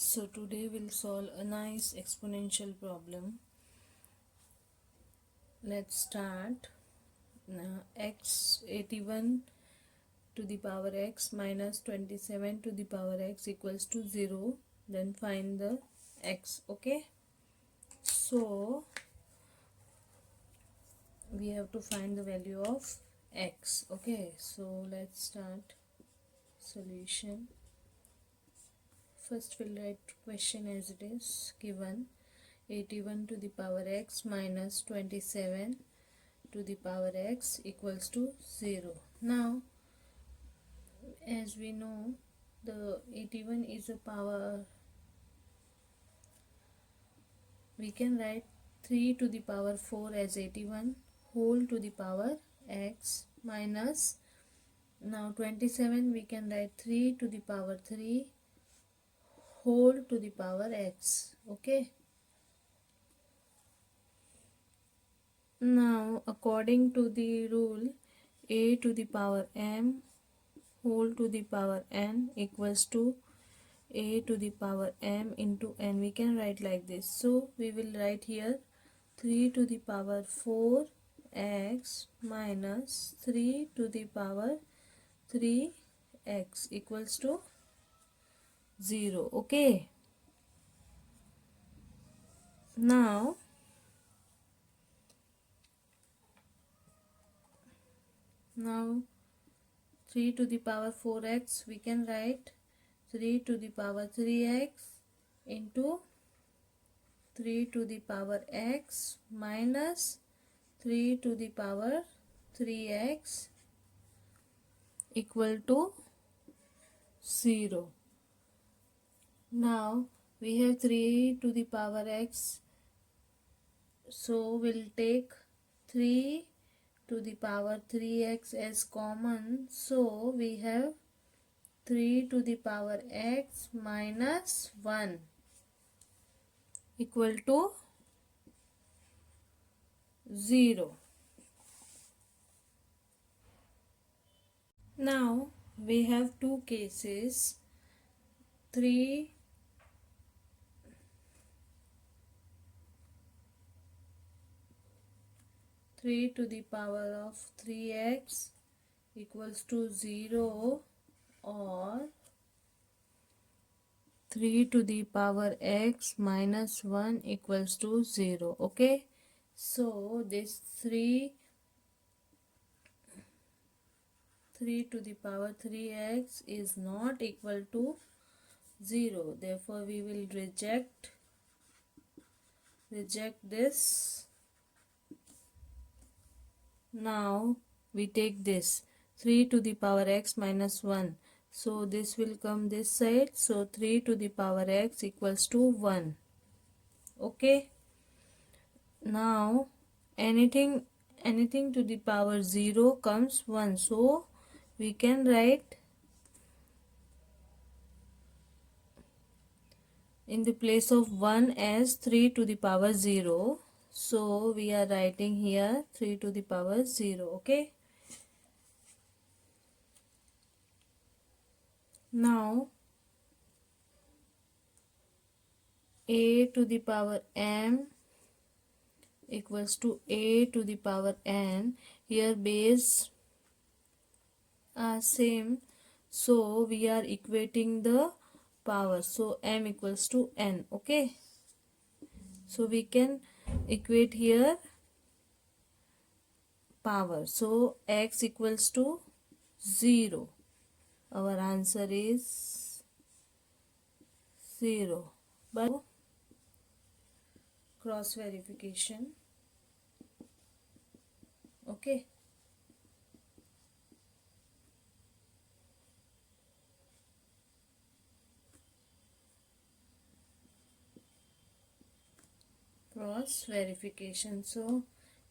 So today we'll solve a nice exponential problem. Let's start. X 81 to the power x minus 27 to the power x equals to 0. Then find the x. Okay. So we have to find the value of x. Okay. So let's start solution. First we'll write question as it is given. 81 to the power x minus 27 to the power x equals to 0. Now, as we know, the 81 is a power. We can write 3 to the power 4 as 81 whole to the power x minus, now 27 we can write 3 to the power 3 whole to the power x. Okay. Now, according to the rule, a to the power m whole to the power n equals to a to the power m into n. We can write like this. So, we will write here 3 to the power 4 x minus 3 to the power 3 x equals to 0. Okay. Now, 3 to the power 4x, we can write 3 to the power 3x into 3 to the power x minus 3 to the power 3x equal to 0. Now, we have 3 to the power x, so we'll take 3 to the power 3x as common, so we have 3 to the power x minus 1 equal to 0. Now we have two cases. 3 to the power of 3x equals to 0 or 3 to the power x minus 1 equals to 0. Okay. So this 3 to the power 3x is not equal to 0. Therefore, we will reject this. Now, we take this 3 to the power x minus 1. So, this will come this side. So, 3 to the power x equals to 1. Okay. Now, anything to the power 0 comes 1. So, we can write in the place of 1 as 3 to the power 0. So, we are writing here 3 to the power 0. Okay. Now, a to the power m equals to a to the power n. Here base are same. So, we are equating the power. So, m equals to n. Okay. So, we can equate here power. So, x equals to 0. Our answer is 0. But cross verification. Okay. Cross verification. So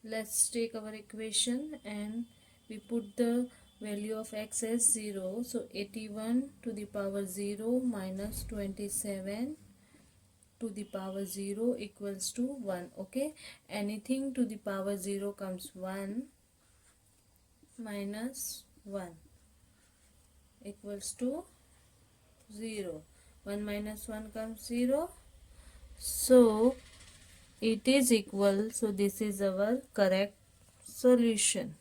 let's take our equation and we put the value of x as 0. So 81 to the power 0 minus 27 to the power 0 equals to 1. Okay. Anything to the power 0 comes 1 minus 1 equals to 0. 1 minus 1 comes 0. So it is equal. So this is our correct solution.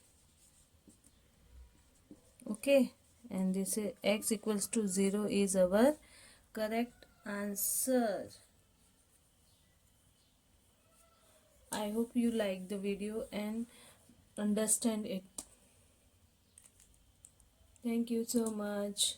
Okay, and this is x equals to 0 is our correct answer. I hope you like the video and understand it. Thank you so much.